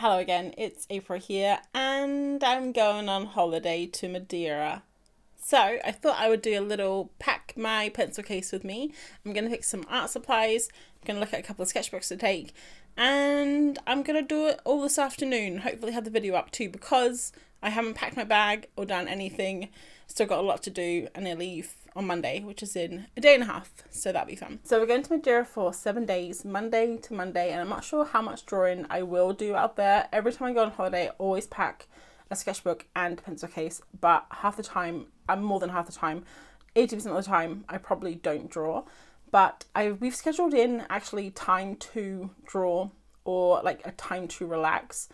Hello again, it's April here, and I'm going on holiday to Madeira. So I thought I would do a little pack my pencil case with me. I'm going to pick some art supplies, I'm going to look at a couple of sketchbooks to take, and I'm going to do it all this afternoon. Hopefully have the video up too, because I haven't packed my bag or done anything. Still got a lot to do, and I leave on Monday, which is in a day and a half, so that'll be fun. So we're going to Madeira for 7 days, Monday to Monday, and I'm not sure how much drawing I will do out there. Every time I go on holiday, I always pack a sketchbook and pencil case, but half the time, more than half the time, 80% of the time, I probably don't draw. But we've scheduled in actually time to draw, or like a time to relax,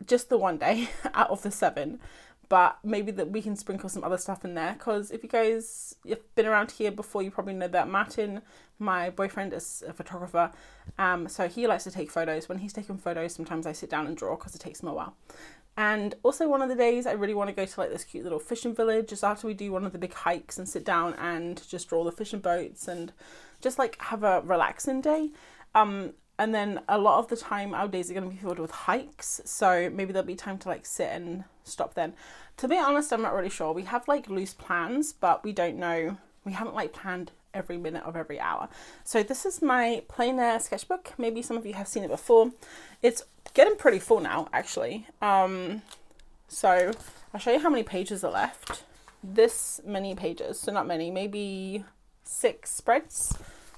just the one day out of the 7. But maybe that we can sprinkle some other stuff in there, because if you guys have been around here before, you probably know that Martin, my boyfriend, is a photographer, so he likes to take photos. When he's taking photos, sometimes I sit down and draw because it takes him a while. And also one of the days I really want to go to like this cute little fishing village just after we do one of the big hikes, and sit down and just draw the fishing boats and just like have a relaxing day. And then a lot of the time our days are going to be filled with hikes, so maybe there'll be time to like sit and stop then. To be honest, I'm not really sure. We have like loose plans, but we don't know. We haven't like planned every minute of every hour. So this is my plein sketchbook. Maybe some of you have seen it before. It's getting pretty full now, actually. So I'll show you how many pages are left. This many pages, so not many, maybe 6 spreads.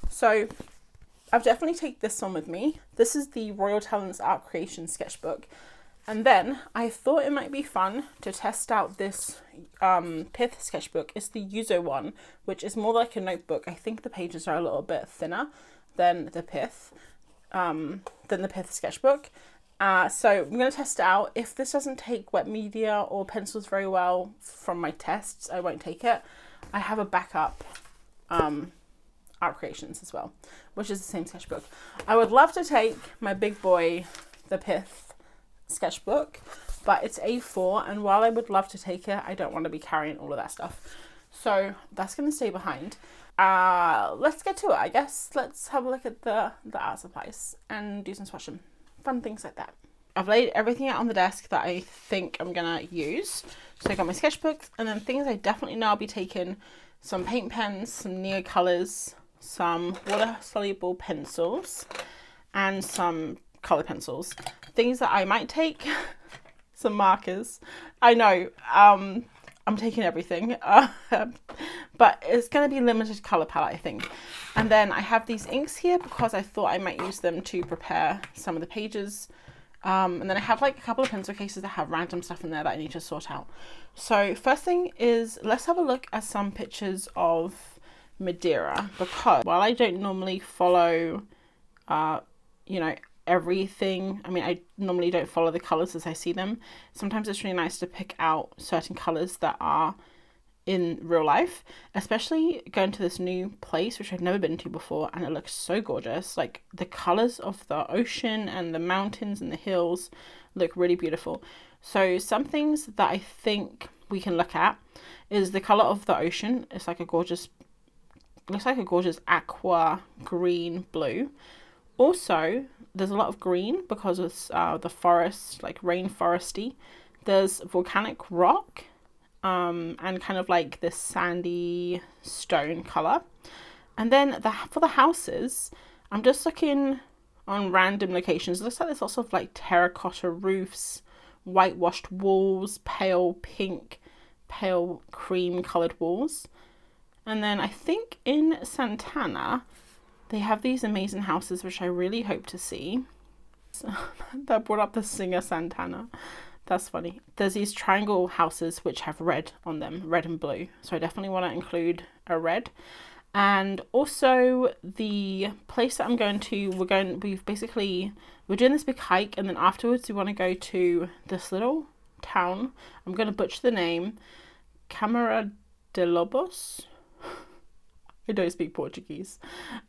So I've definitely taken this one with me. This is the Royal Talents Art Creation sketchbook. And then I thought it might be fun to test out this pith sketchbook. It's the Yuzo one, which is more like a notebook. I think the pages are a little bit thinner than the pith sketchbook. So I'm going to test it out. If this doesn't take wet media or pencils very well from my tests, I won't take it. I have a backup Art Creations as well, which is the same sketchbook. I would love to take my big boy, the pith sketchbook, but it's A4, and while I would love to take it, I don't want to be carrying all of that stuff, so that's going to stay behind. Let's get to it, I guess. Let's have a look at the art supplies and do some swatching, fun things like that. I've laid everything out on the desk that I think I'm gonna use. So I got my sketchbooks, and then things I definitely know I'll be taking: some paint pens, some Neo colors, some water soluble pencils, and some color pencils. Things that I might take: some markers. I know, I'm taking everything, but it's going to be limited color palette, I think. And then I have these inks here because I thought I might use them to prepare some of the pages. And then I have like a couple of pencil cases that have random stuff in there that I need to sort out. So first thing is, let's have a look at some pictures of Madeira, because while I don't normally follow, everything. I mean, I normally don't follow the colors as I see them. Sometimes it's really nice to pick out certain colors that are in real life, especially going to this new place, which I've never been to before, and it looks so gorgeous. Like the colors of the ocean and the mountains and the hills look really beautiful. So some things that I think we can look at is the color of the ocean. It's like looks like a gorgeous aqua green blue. Also, there's a lot of green because it's the forest, like rainforesty. There's volcanic rock, and kind of like this sandy stone color. And then for the houses, I'm just looking on random locations. It looks like there's lots of like terracotta roofs, whitewashed walls, pale pink, pale cream colored walls. And then I think in Santana, they have these amazing houses, which I really hope to see. So, that brought up the singer Santana. That's funny. There's these triangle houses which have red on them, red and blue. So I definitely want to include a red. And also the place that I'm going to, we're doing this big hike, and then afterwards we want to go to this little town. I'm going to butcher the name. Câmara de Lobos. I don't speak Portuguese.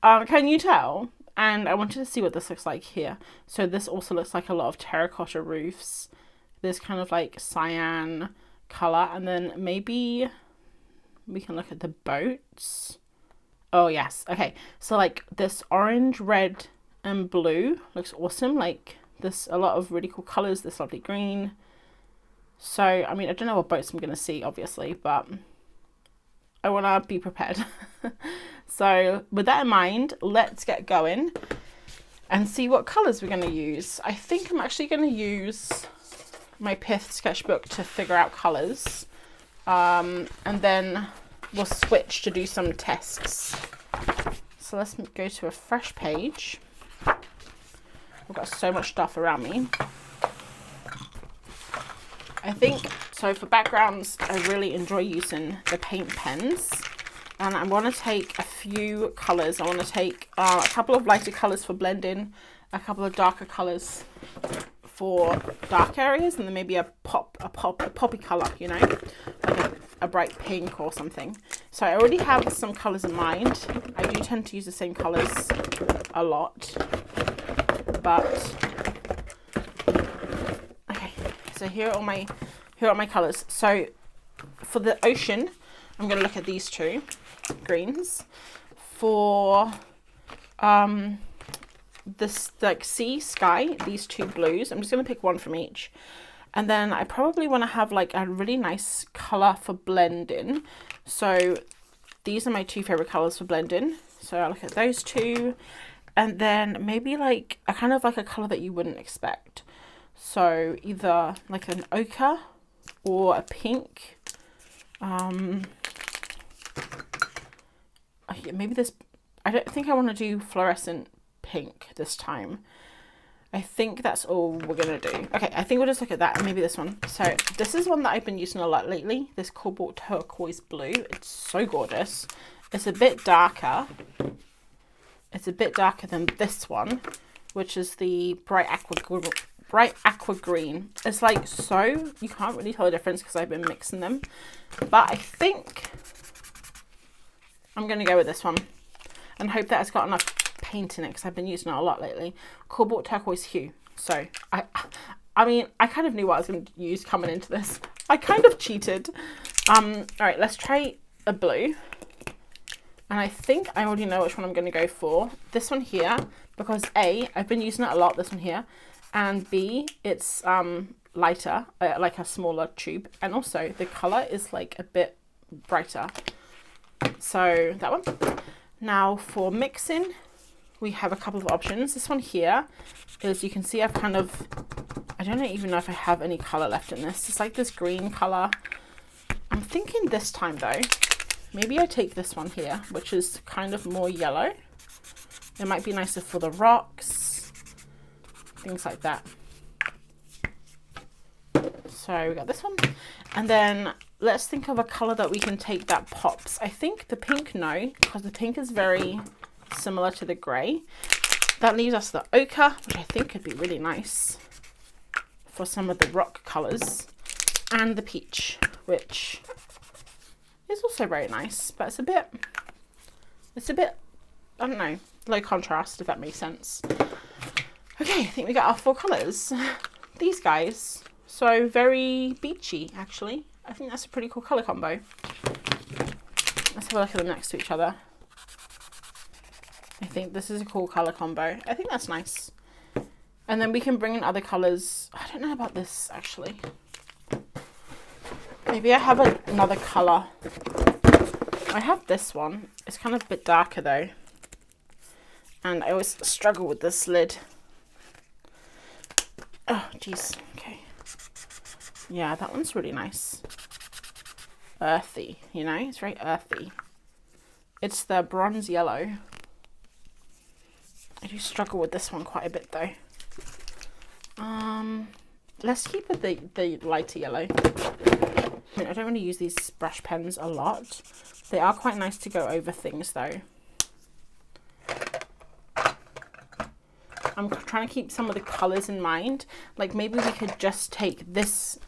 Can you tell? And I wanted to see what this looks like here. So this also looks like a lot of terracotta roofs. This kind of like cyan color. And then maybe we can look at the boats. Oh yes. Okay. So like this orange, red and blue looks awesome. Like There's a lot of really cool colours, this lovely green. So, I mean, I don't know what boats I'm going to see, obviously, but I want to be prepared. So, with that in mind, let's get going and see what colours we're going to use. I think I'm actually going to use my Pith sketchbook to figure out colours. And then we'll switch to do some tests. So let's go to a fresh page. I've got so much stuff around me. I think, so for backgrounds, I really enjoy using the paint pens. And I want to take a few colours. I want to take a couple of lighter colours for blending, a couple of darker colours for dark areas, and then maybe a poppy colour, you know, like a bright pink or something. So I already have some colours in mind. I do tend to use the same colours a lot, but okay. So here are my colours. So for the ocean, I'm going to look at these two greens. For this like sea, sky, these two blues, I'm just going to pick one from each. And then I probably want to have like a really nice colour for blending. So these are my two favourite colours for blending. So I'll look at those two. And then maybe like a kind of like a colour that you wouldn't expect. So either like an ochre or a pink. Maybe this, I don't think I want to do fluorescent pink this time. I think that's all we're gonna do. Okay, I think we'll just look at that and maybe this one. So this is one that I've been using a lot lately, this cobalt turquoise blue. It's so gorgeous. It's a bit darker. It's a bit darker than this one, which is the bright aqua green. It's like, so you can't really tell the difference because I've been mixing them, but I think I'm gonna go with this one and hope that it's got enough paint in it because I've been using it a lot lately. Cobalt turquoise hue. So I mean, I kind of knew what I was going to use coming into this. I kind of cheated. All right, let's try a blue. And I think I already know which one I'm going to go for. This one here, because A, I've been using it a lot, this one here. And B, it's lighter, like a smaller tube. And also the colour is like a bit brighter. So that one. Now for mixing, we have a couple of options. This one here is, you can see I've kind of, I don't even know if I have any colour left in this. It's like this green colour. I'm thinking this time though, maybe I take this one here, which is kind of more yellow. It might be nicer for the rocks, things like that. So we got this one. And then let's think of a colour that we can take that pops. I think the pink, no, because the pink is very similar to the grey. That leaves us the ochre, which I think could be really nice for some of the rock colours, and the peach, which is also very nice, but it's a bit, I don't know, low contrast, if that makes sense. Okay, I think we got our 4 colours. These guys, so very beachy actually. I think that's a pretty cool colour combo. Let's have a look at them next to each other. I think this is a cool colour combo. I think that's nice. And then we can bring in other colours. I don't know about this actually. Maybe I have another colour. I have this one. It's kind of a bit darker though. And I always struggle with this lid. Oh, jeez. Okay. Yeah, that one's really nice. Earthy, you know? It's very earthy. It's the bronze yellow. I do struggle with this one quite a bit though. Let's keep with the lighter yellow. I mean, I don't really use these brush pens a lot. They are quite nice to go over things though. I'm trying to keep some of the colours in mind. Like maybe we could just take this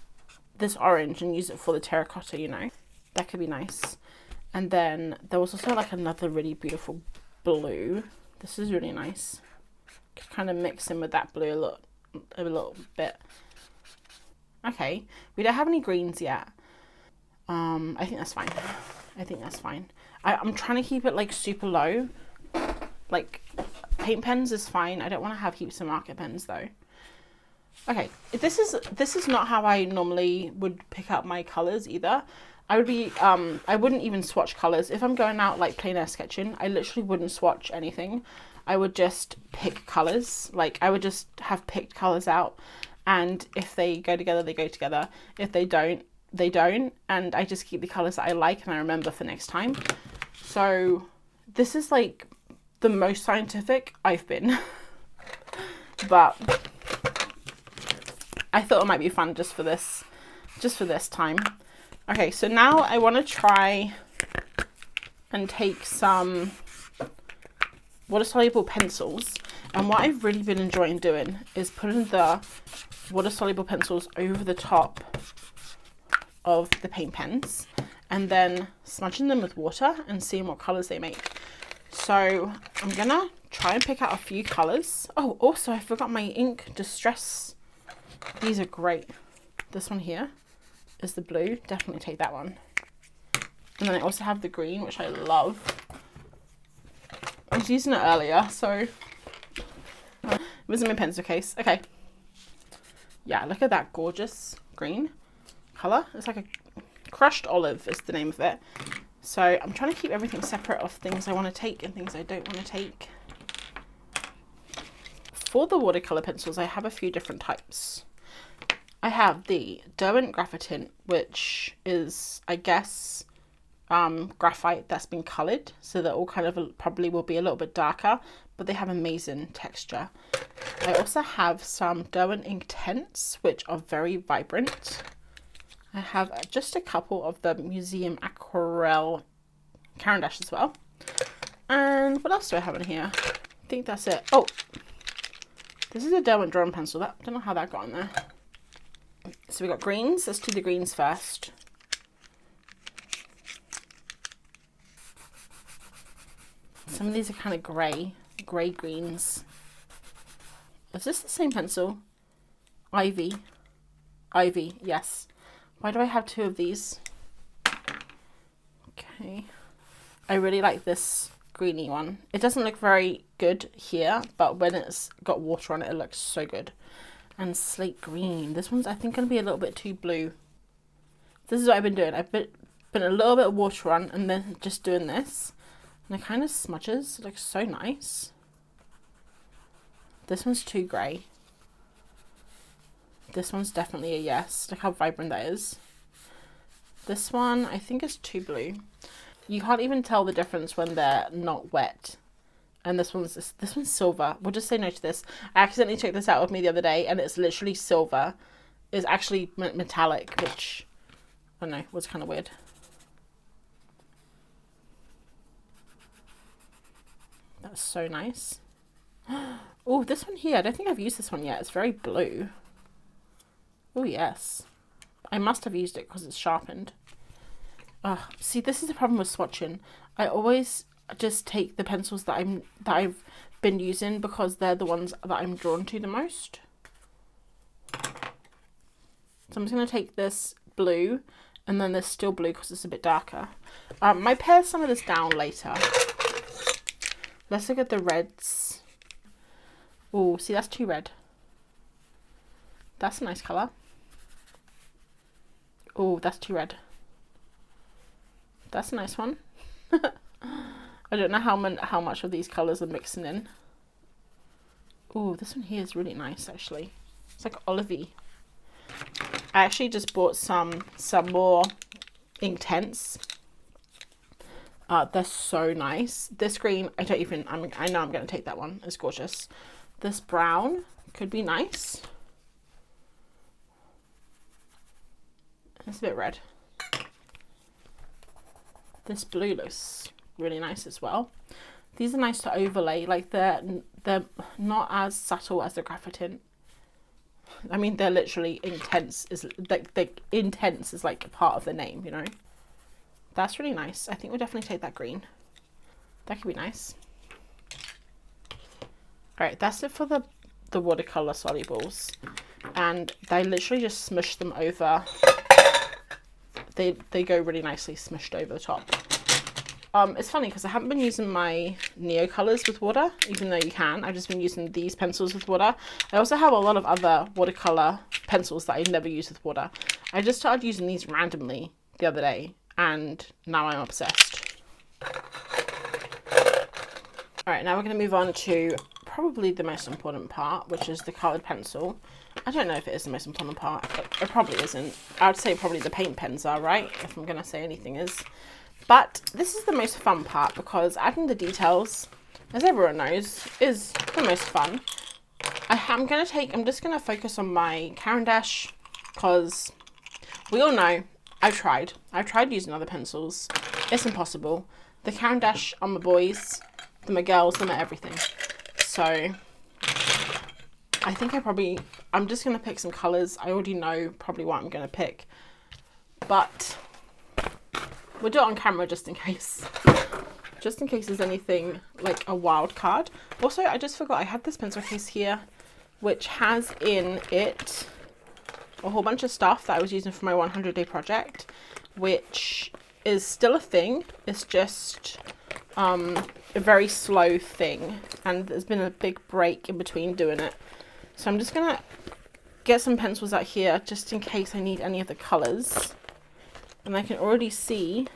orange and use it for the terracotta, you know? That could be nice. And then there was also like another really beautiful blue. This is really nice. Could kind of mix in with that blue a little bit. Okay, we don't have any greens yet. I think that's fine. I think that's fine. I'm trying to keep it like super low. Like paint pens is fine. I don't want to have heaps of marker pens though. Okay, this is not how I normally would pick out my colours either. I would be, I wouldn't even swatch colours. If I'm going out like plein air sketching, I literally wouldn't swatch anything. I would just pick colours. Like, I would just have picked colours out, and if they go together, they go together. If they don't, they don't. And I just keep the colours that I like and I remember for next time. So this is like the most scientific I've been. But I thought it might be fun just for this time. Okay, so now I want to try and take some water-soluble pencils. And what I've really been enjoying doing is putting the water-soluble pencils over the top of the paint pens and then smudging them with water and seeing what colours they make. So I'm gonna try and pick out a few colours. Oh, also I forgot my ink distress. These are great. This one here is the blue. Definitely take that one. And then I also have the green, which I love. I was using it earlier, so it was in my pencil case. Okay. Yeah, look at that gorgeous green colour. It's like a crushed olive is the name of it. So I'm trying to keep everything separate of things I want to take and things I don't want to take. For the watercolour pencils, I have a few different types. I have the Derwent Graphitint, which is, I guess, graphite that's been coloured, so that all kind of probably will be a little bit darker, but they have amazing texture. I also have some Derwent Intense, which are very vibrant. I have just a couple of the Museum Aquarelle Caran d'Ache as well. And what else do I have in here? I think that's it. Oh, this is a Derwent drawing pencil. I don't know how that got in there. So we got greens. Let's do the greens first. Some of these are kind of grey greens. Is this the same pencil? Ivy, yes. Why do I have two of these? Okay. I really like this greeny one. It doesn't look very good here, but when it's got water on it, it looks so good. And slate green. This one's, I think, going to be a little bit too blue. This is what I've been doing. I've been a little bit of water on and then just doing this. And it kind of smudges. It looks so nice. This one's too grey. This one's definitely a yes. Look how vibrant that is. This one, I think, is too blue. You can't even tell the difference when they're not wet. And this one's silver. We'll just say no to this. I accidentally took this out with me the other day, and it's literally silver. It's actually metallic, which, I don't know, was kind of weird. That's so nice. Oh, this one here. I don't think I've used this one yet. It's very blue. Oh, yes. I must have used it because it's sharpened. See, this is the problem with swatching. I always just take the pencils that I've been using because they're the ones that I'm drawn to the most. So I'm just going to take this blue and then this still blue because it's a bit darker. Might pare some of this down later. Let's look at the reds. Oh, see, that's too red. That's a nice colour. Oh, that's too red. That's a nice one. I don't know how much of these colours are mixing in. Oh, this one here is really nice, actually. It's like olivey. I actually just bought some more Inktense. They're so nice. This green, I know I'm going to take that one. It's gorgeous. This brown could be nice. It's a bit red. This blue looks really nice as well. These are nice to overlay. Like they're not as subtle as the Graphitint. I mean, they're literally intense. Is like intense is like a part of the name, you know. That's really nice. I think we'll definitely take that green. That could be nice. Alright, that's it for the watercolour solubles. And they literally just smush them over. They go really nicely smushed over the top. It's funny because I haven't been using my Neo colors with water, even though you can. I've just been using these pencils with water. I also have a lot of other watercolor pencils that I never use with water. I just started using these randomly the other day, and now I'm obsessed. Alright, now we're going to move on to probably the most important part, which is the coloured pencil. I don't know if it is the most important part. It probably isn't. I would say probably the paint pens are, right? If I'm going to say anything is. But this is the most fun part because adding the details, as everyone knows, is the most fun. I'm just going to focus on my Caran d'Ache because we all know I've tried using other pencils. It's impossible. The Caran d'Ache are my boys, they're my girls, they're my everything. So I think I'm just going to pick some colours. I already know probably what I'm going to pick, but we'll do it on camera just in case. Just in case there's anything like a wild card. Also, I just forgot I had this pencil case here, which has in it a whole bunch of stuff that I was using for my 100-day project, which is still a thing. It's just a very slow thing, and there's been a big break in between doing it. So I'm just going to get some pencils out here just in case I need any of the colours. And I can already see,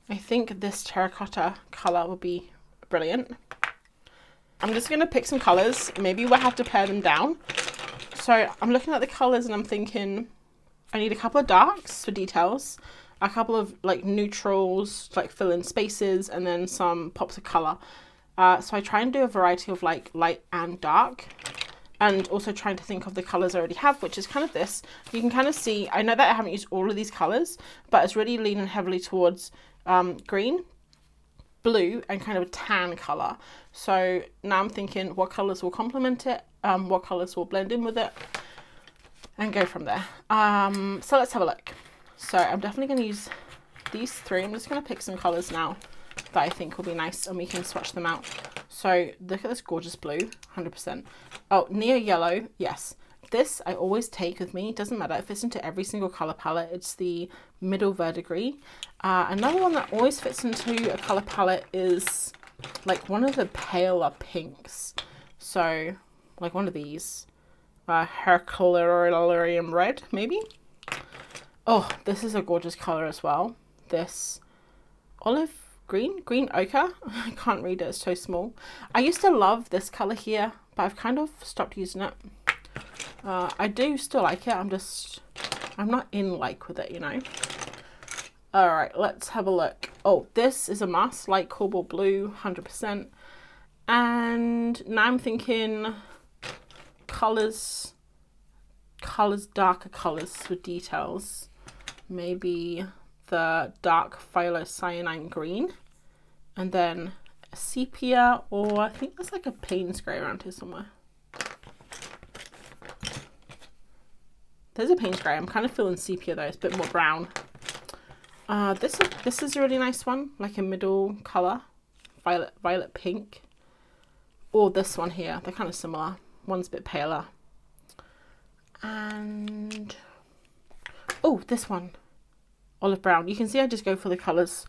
I think this terracotta colour will be brilliant. I'm just going to pick some colours. Maybe we'll have to pare them down. So I'm looking at the colours and I'm thinking I need a couple of darks for details, a couple of like neutrals, like fill in spaces, and then some pops of colour. So I try and do a variety of like light and dark. And also trying to think of the colours I already have, which is kind of this. You can kind of see, I know that I haven't used all of these colours, but it's really leaning heavily towards green, blue, and kind of a tan colour. So now I'm thinking what colours will complement it, what colours will blend in with it, and go from there. So let's have a look. So I'm definitely going to use these three. I'm just going to pick some colours now that I think will be nice, and we can swatch them out. So look at this gorgeous blue, 100%. Oh, Neo yellow, yes. This I always take with me. It doesn't matter. It fits into every single colour palette. It's the middle verdigris. Another one that always fits into a colour palette is like one of the paler pinks. So like one of these. Herculaneum red, maybe? Oh, this is a gorgeous colour as well. This olive green ochre. I can't read it, it's so small. I used to love this colour here, but I've kind of stopped using it. I do still like it, I'm not in like with it, you know. Alright, let's have a look. Oh, this is a must, light cobalt blue, 100%. And now I'm thinking colours, darker colours with details. Maybe the dark cyanine green, and then a sepia, or I think there's like a Payne's grey around here somewhere. There's a Payne's grey. I'm kind of feeling sepia though. It's a bit more brown. This is a really nice one, like a middle colour, violet pink, or this one here. They're kind of similar. One's a bit paler. And oh, this one, olive brown. You can see I just go for the colours.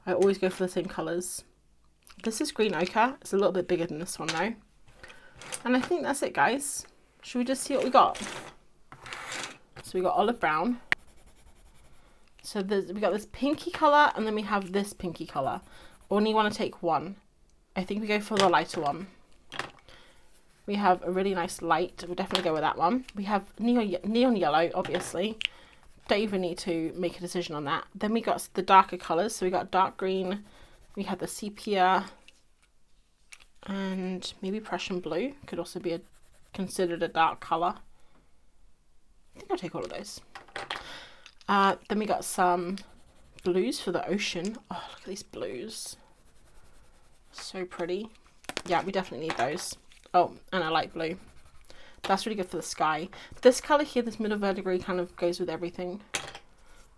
I always go for the same colours. This is green ochre. It's a little bit bigger than this one though. And I think that's it, guys. Should we just see what we got? So we got olive brown. So we got this pinky colour, and then we have this pinky colour. Only want to take one. I think we go for the lighter one. We have a really nice light. We'll definitely go with that one. We have neon yellow, obviously. Don't even need to make a decision on that. Then we got the darker colours. So we got dark green. We have the sepia. And maybe Prussian blue. Could also be considered a dark colour. I think I'll take all of those. Then we got some blues for the ocean. Oh, look at these blues. So pretty. Yeah, we definitely need those. Oh, and a light blue. That's really good for the sky. This colour here, this middle verdigris, kind of goes with everything.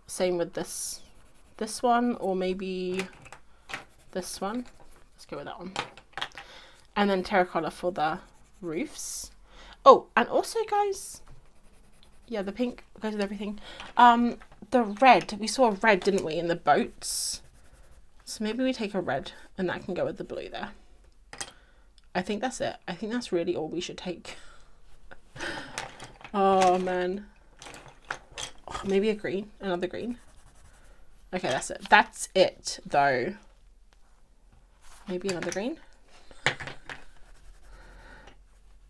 Same with this one, or maybe this one. Let's go with that one. And then terracotta for the roofs. Oh, and also, guys, yeah, the pink goes with everything. The red, we saw red, didn't we, in the boats? So maybe we take a red and that can go with the blue there. I think that's it. I think that's really all we should take. Oh man. Oh, maybe a green, another green. Okay, that's it. That's it though. Maybe another green.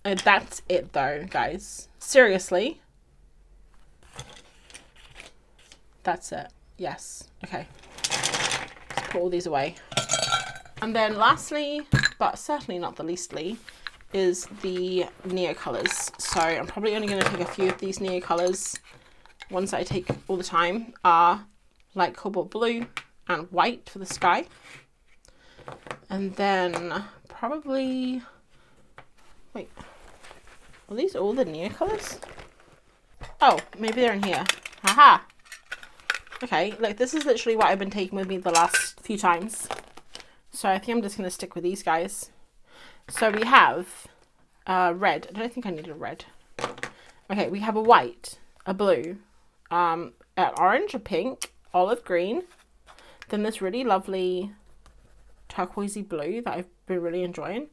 That's it though, guys. Seriously. That's it. Yes. Okay. Let's put all these away. And then lastly, but certainly not the leastly, is the Neo colours. So I'm probably only going to take a few of these Neo colours. Ones that I take all the time are like cobalt blue and white for the sky. And then probably, wait, are these all the Neo colours? Oh, maybe they're in here. Haha. Okay, look, this is literally what I've been taking with me the last few times. So I think I'm just going to stick with these guys. So we have red. I don't think I need a red. Okay, we have a white, a blue, an orange, a pink, olive green. Then this really lovely turquoisey blue that I've been really enjoying.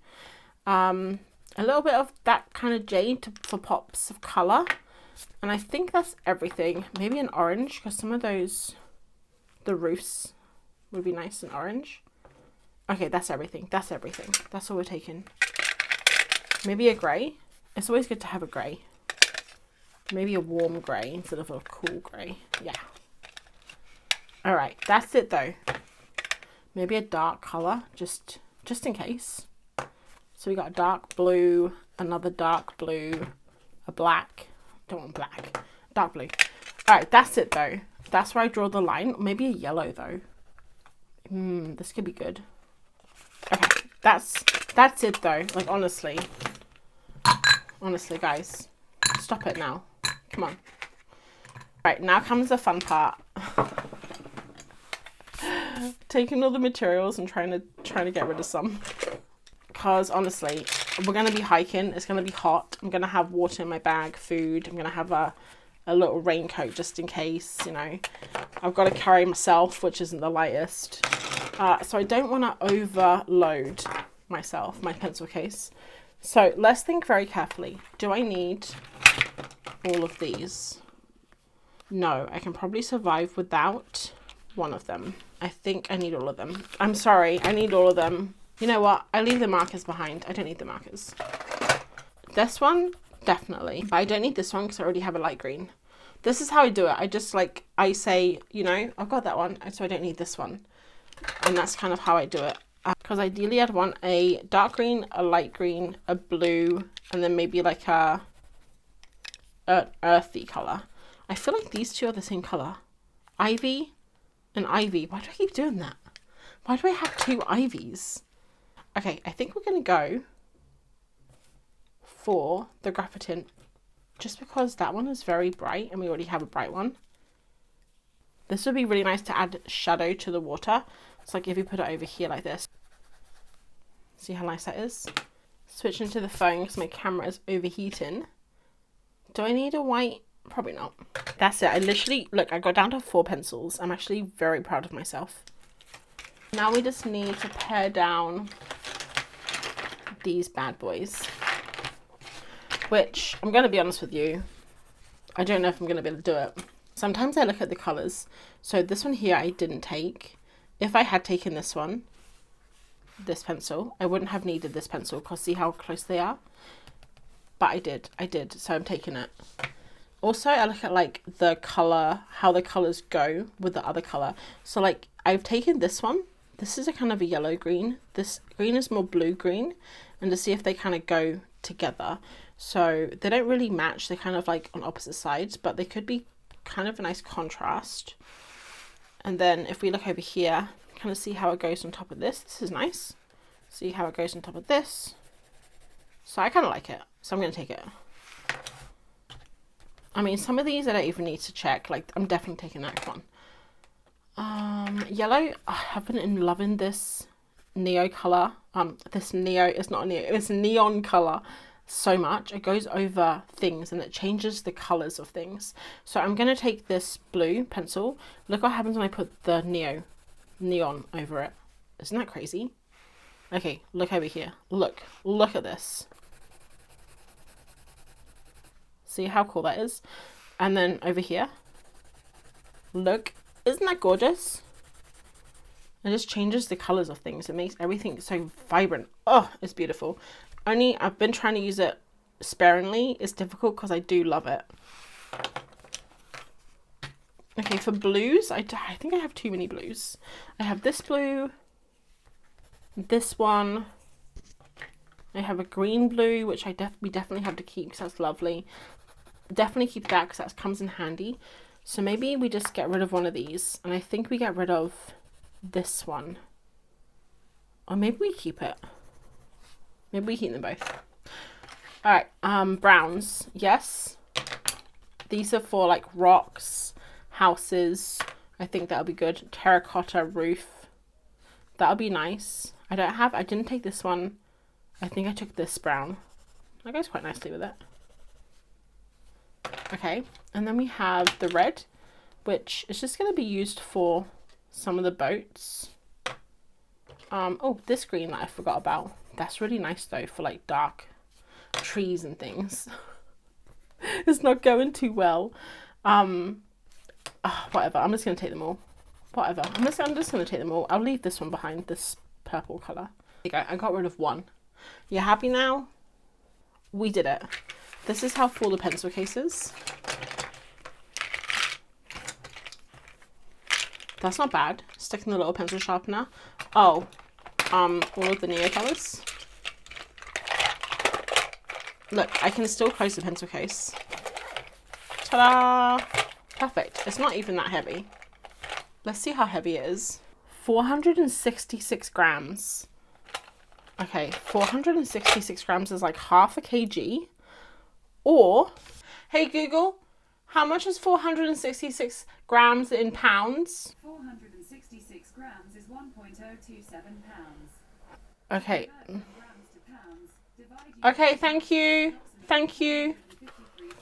A little bit of that kind of jade for pops of colour. And I think that's everything. Maybe an orange, because some of those, the roofs would be nice and orange. Okay, that's everything. That's everything. That's all we're taking. Maybe a grey. It's always good to have a grey. Maybe a warm grey instead of a cool grey. Yeah. All right, that's it though. Maybe a dark colour, just in case. So we got a dark blue, another dark blue, a black. Don't want black. Dark blue. All right, that's it though. That's where I draw the line. Maybe a yellow though. This could be good. Okay, that's it though. Like honestly, guys, stop it now. Come on. Right, now comes the fun part. Taking all the materials and trying to get rid of some. Because honestly, we're gonna be hiking. It's gonna be hot. I'm gonna have water in my bag, food. I'm gonna have a little raincoat just in case. You know, I've got to carry myself, which isn't the lightest. So I don't want to overload my pencil case. So let's think very carefully. Do I need all of these? No, I can probably survive without one of them. I think I need all of them. I'm sorry, I need all of them. You know what? I leave the markers behind. I don't need the markers. This one, definitely. I don't need this one because I already have a light green. This is how I do it. I just like, I say, you know, I've got that one, so I don't need this one. And that's kind of how I do it. Because ideally I'd want a dark green, a light green, a blue, and then maybe like an earthy colour. I feel like these two are the same colour. Ivy and ivy. Why do I keep doing that? Why do I have two ivies? Okay, I think we're going to go for the graphitint. Just because that one is very bright and we already have a bright one. This would be really nice to add shadow to the water. It's like if you put it over here like this. See how nice that is? Switch into the phone because my camera is overheating. Do I need a white? Probably not. That's it. I literally, look, I got down to 4 pencils. I'm actually very proud of myself. Now we just need to pare down these bad boys. Which, I'm going to be honest with you, I don't know if I'm going to be able to do it. Sometimes I look at the colours. So this one here I didn't take. If I had taken this one, this pencil, I wouldn't have needed this pencil because see how close they are? But I did, so I'm taking it. Also, I look at like the colour, how the colours go with the other colour. So like I've taken this one. This is a kind of a yellow green. This green is more blue green. And to see if they kind of go together. So they don't really match. They're kind of like on opposite sides, but they could be kind of a nice contrast. And then if we look over here, kind of see how it goes on top of this. This is nice. See how it goes on top of this. So I kind of like it. So I'm going to take it. I mean, some of these I don't even need to check. Like, I'm definitely taking that one. Yellow. I've been loving this neo color. This neo is not a neo. It's neon color so much. It goes over things and it changes the colors of things. So I'm going to take this blue pencil. Look what happens when I put the neo neon over it. Isn't that crazy? Okay, look over here. Look at this. See how cool that is? And then over here, look, isn't that gorgeous? It just changes the colors of things. It makes everything so vibrant. Oh, it's beautiful. Only I've been trying to use it sparingly. It's difficult because I do love it. Okay, for blues, I think I have too many blues. I have this blue, this one. I have a green blue, which we definitely have to keep because that's lovely. Definitely keep that because that comes in handy. So maybe we just get rid of one of these, and I think we get rid of this one. Or maybe we keep it. Maybe we keep them both. All right, browns. Yes. These are for like rocks, houses. I think that'll be good. Terracotta roof. That'll be nice. I didn't take this one. I think I took this brown. That goes quite nicely with it. Okay, and then we have the red, which is just going to be used for some of the boats. Oh, this green that I forgot about. That's really nice though for like dark trees and things. It's not going too well. Whatever, I'm just going to take them all. Whatever, I'm just going to take them all. I'll leave this one behind, this purple colour. There you go, I got rid of one. You happy now? We did it. This is how full the pencil case is. That's not bad. Sticking the little pencil sharpener. Oh, all of the Neo colours. Look, I can still close the pencil case. Ta-da! Perfect. It's not even that heavy. Let's see how heavy it is. 466 grams. Okay, 466 grams is like half a kg. Or, hey Google, how much is 466 grams in pounds? 466 grams is 1.027 pounds. Okay. Okay, thank you. Thank you.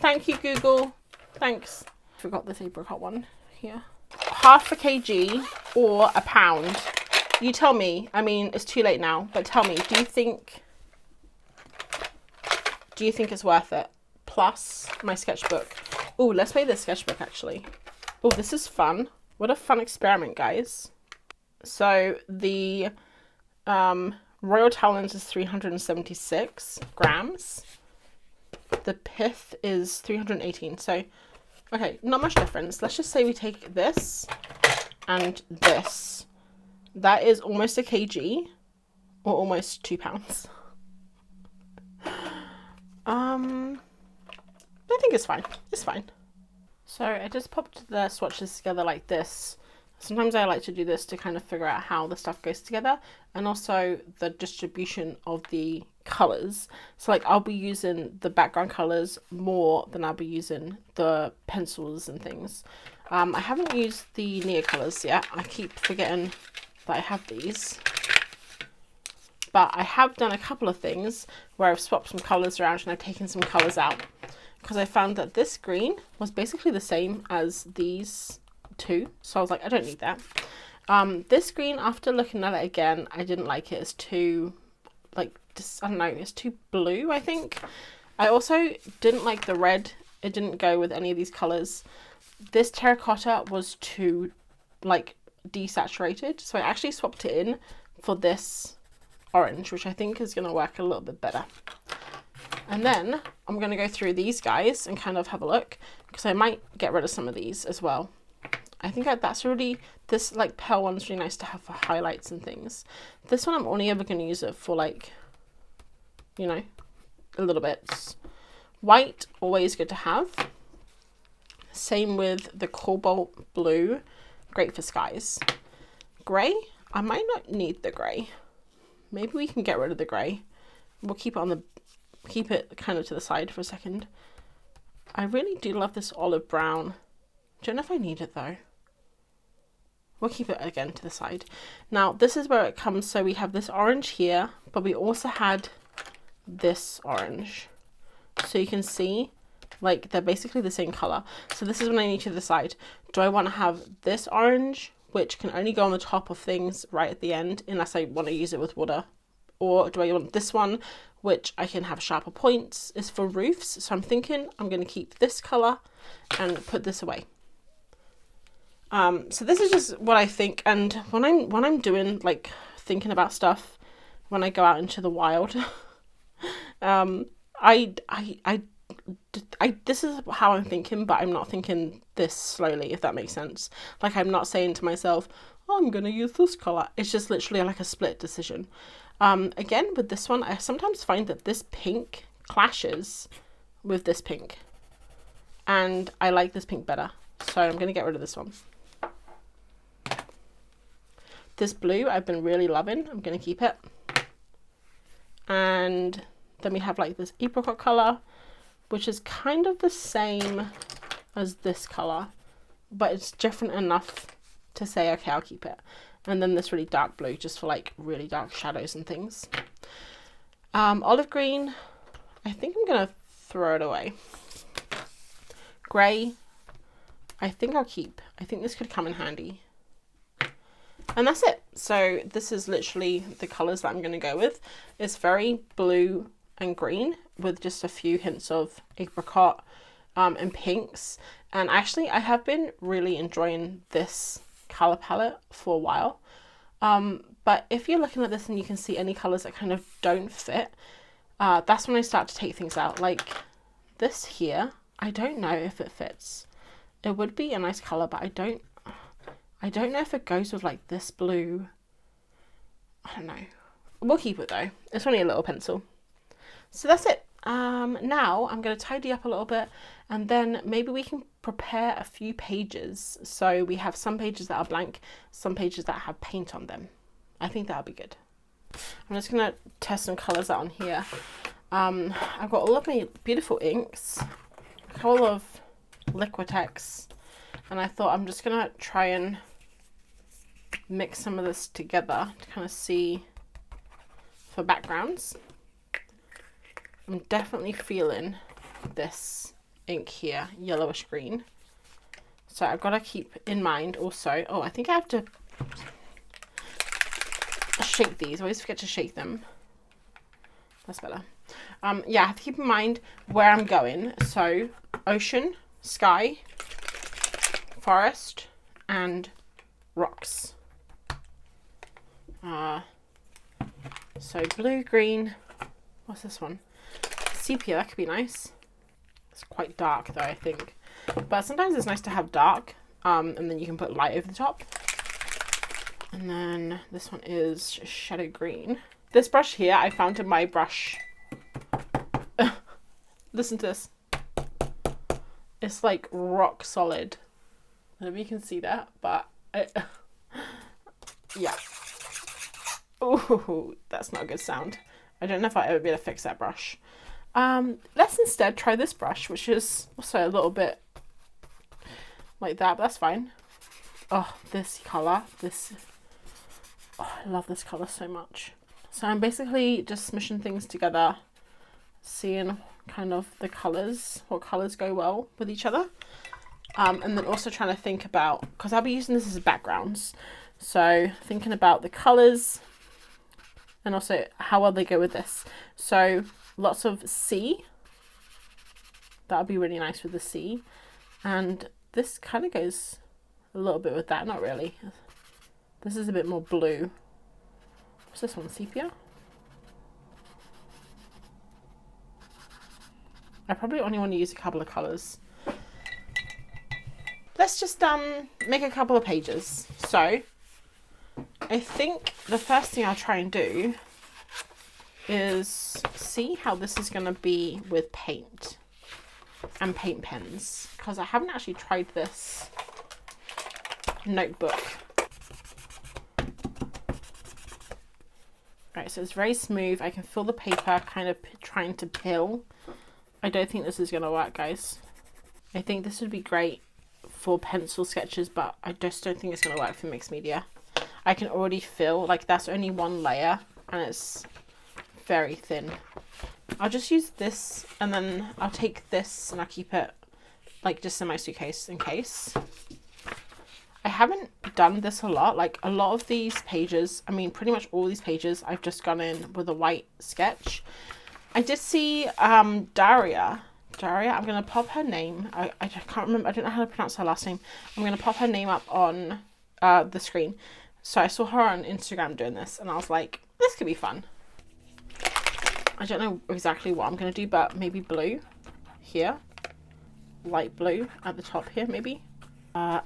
Thank you, Google. Thanks. Forgot this apricot one here. Half a kg or a pound. You tell me. I mean, it's too late now, but tell me, do you think it's worth it? Plus my sketchbook. Oh, let's play this sketchbook actually. Oh, this is fun. What a fun experiment, guys. So the Royal Talons is 376 grams. The pith is 318. So, okay, not much difference. Let's just say we take this and this. That is almost a kg or almost 2 pounds. I think it's fine. It's fine. So I just popped the swatches together like this. Sometimes I like to do this to kind of figure out how the stuff goes together and also the distribution of the colors. So like I'll be using the background colors more than I'll be using the pencils and things. I haven't used the Neo colors yet. I keep forgetting that I have these. But I have done a couple of things where I've swapped some colors around and I've taken some colors out because I found that this green was basically the same as these two. So I was like, I don't need that. This green, after looking at it again, I didn't like it. It's too, like, just, I don't know, it's too blue, I think. I also didn't like the red. It didn't go with any of these colors. This terracotta was too, like, desaturated. So I actually swapped it in for this orange, which I think is going to work a little bit better. And then I'm going to go through these guys and kind of have a look because I might get rid of some of these as well. I think that's really, this like pearl one's really nice to have for highlights and things. This one I'm only ever going to use it for like, you know, a little bit. White, always good to have. Same with the cobalt blue, great for skies. Grey, I might not need the grey. Maybe we can get rid of the grey. We'll keep it kind of to the side for a second. I really do love this olive brown. Don't know if I need it though. We'll keep it again to the side. Now this is where it comes. So we have this orange here, but we also had this orange. So you can see like they're basically the same color. So this is when I need to decide, do I want to have this orange which can only go on the top of things right at the end unless I want to use it with water? Or do I want this one, which I can have sharper points, is for roofs. So I'm thinking I'm going to keep this colour and put this away. So this is just what I think. And when I'm doing, like, thinking about stuff, when I go out into the wild, this is how I'm thinking, but I'm not thinking this slowly, if that makes sense. Like, I'm not saying to myself, oh, I'm going to use this colour. It's just literally like a split decision. Again, with this one, I sometimes find that this pink clashes with this pink. And I like this pink better. So I'm going to get rid of this one. This blue I've been really loving. I'm going to keep it. And then we have like this apricot colour, which is kind of the same as this colour, but it's different enough to say, okay, I'll keep it. And then this really dark blue, just for like really dark shadows and things. Olive green, I think I'm going to throw it away. Grey, I think I'll keep. I think this could come in handy. And that's it. So this is literally the colours that I'm going to go with. It's very blue and green with just a few hints of apricot and pinks. And actually I have been really enjoying this colour palette for a while. But if you're looking at this and you can see any colours that kind of don't fit, that's when I start to take things out. Like this here, I don't know if it fits. It would be a nice colour, but I don't know if it goes with like this blue. I don't know. We'll keep it though. It's only a little pencil. So that's it. Now I'm going to tidy up a little bit, and then maybe we can prepare a few pages. So we have some pages that are blank, some pages that have paint on them. I think that'll be good. I'm just going to test some colours out on here. I've got all of my beautiful inks, a couple of Liquitex, and I thought I'm just going to try and mix some of this together to kind of see for backgrounds. I'm definitely feeling this ink here, yellowish green. So I've got to keep in mind also, oh, I think I have to shake these. I always forget to shake them. That's better. Yeah, I have to keep in mind where I'm going. So ocean, sky, forest, and rocks. So blue, green, what's this one? Sepia, that could be nice. It's quite dark though, I think. But sometimes it's nice to have dark, and then you can put light over the top. And then this one is shadow green. This brush here, I found in my brush. Listen to this. It's like rock solid. I don't know if you can see that, but yeah. Ooh, that's not a good sound. I don't know if I'll ever be able to fix that brush. Let's instead try this brush, which is also a little bit like that, but that's fine. Oh, this colour, oh, I love this colour so much. So I'm basically just smishing things together, seeing kind of the colours, what colours go well with each other. And then also trying to think about, because I'll be using this as backgrounds, so thinking about the colours and also how well they go with this. So lots of sea. That would be really nice with the sea. And this kind of goes a little bit with that. Not really. This is a bit more blue. What's this one? Sepia? I probably only want to use a couple of colours. Let's just make a couple of pages. So I think the first thing I'll try and do is see how this is going to be with paint and paint pens, because I haven't actually tried this notebook. Right, so it's very smooth. I can feel the paper kind of trying to peel. I don't think this is going to work, guys. I think this would be great for pencil sketches, but I just don't think it's going to work for mixed media. I can already feel like that's only one layer and it's very thin. I'll just use this, and then I'll take this and I'll keep it like just in my suitcase in case. I haven't done this a lot. Like a lot of these pages, I mean pretty much all these pages, I've just gone in with a white sketch. I did see Daria, I'm going to pop her name. I can't remember, I don't know how to pronounce her last name. I'm going to pop her name up on the screen. So I saw her on Instagram doing this and I was like, this could be fun. I don't know exactly what I'm going to do, but maybe blue here. Light blue at the top here, maybe.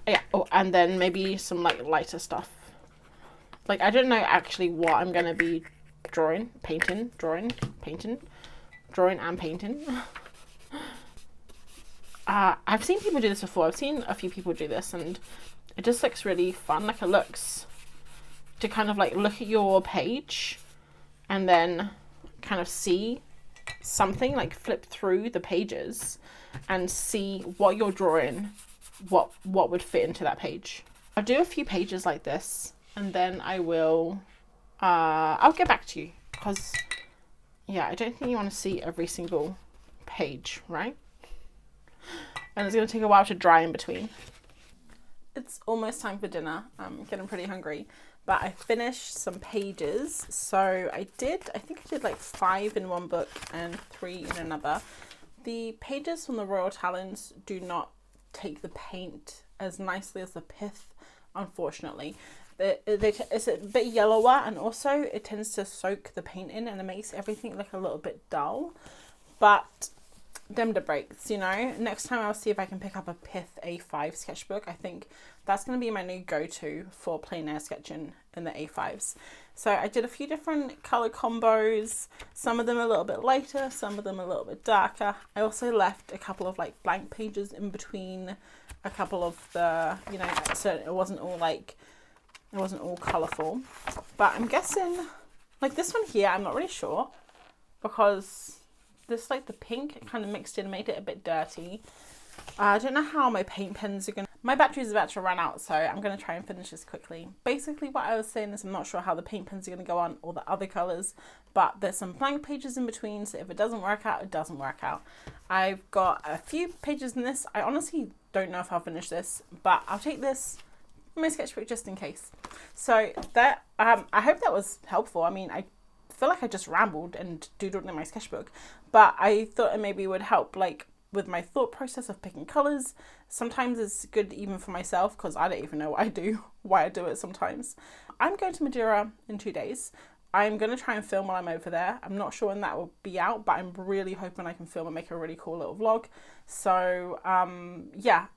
Yeah, oh, and then maybe some like lighter stuff. Like, I don't know actually what I'm going to be drawing and painting. I've seen people do this before. I've seen a few people do this and it just looks really fun. Like, it looks to kind of like look at your page and then kind of see something, like flip through the pages and see what you're drawing, what would fit into that page. I'll do a few pages like this and then I will I'll get back to you, because yeah, I don't think you want to see every single page, right? And it's going to take a while to dry in between. It's almost time for dinner. I'm getting pretty hungry, but I finished some pages. So I think I did like 5 in one book and 3 in another. The pages from the Royal Talons do not take the paint as nicely as the pith, unfortunately. It's a bit yellower, and also it tends to soak the paint in and it makes everything look a little bit dull. But them to breaks, you know. Next time I'll see if I can pick up a pith A5 sketchbook. I think that's going to be my new go-to for plein air sketching in the A5s. So I did a few different color combos, some of them a little bit lighter, some of them a little bit darker. I also left a couple of like blank pages in between a couple of the, you know, so it wasn't all colourful. But I'm guessing like this one here, I'm not really sure, because this, like the pink kind of mixed in, made it a bit dirty. I don't know how my paint pens are going to... My battery is about to run out, so I'm going to try and finish this quickly. Basically what I was saying is I'm not sure how the paint pens are going to go on all the other colours, but there's some blank pages in between, so if it doesn't work out, it doesn't work out. I've got a few pages in this. I honestly don't know if I'll finish this, but I'll take this in my sketchbook just in case. So that I hope that was helpful. I mean, I feel like I just rambled and doodled in my sketchbook, but I thought it maybe would help like with my thought process of picking colors. Sometimes it's good even for myself, because I don't even know why I do it sometimes. I'm going to Madeira in 2 days. I'm going to try and film while I'm over there. I'm not sure when that will be out, but I'm really hoping I can film and make a really cool little vlog. So yeah,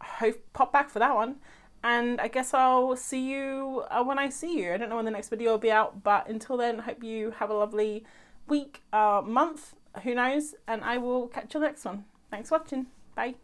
pop back for that one. And I guess I'll see you when I see you. I don't know when the next video will be out, but until then, I hope you have a lovely week, month, who knows, and I will catch you next one. Thanks for watching. Bye.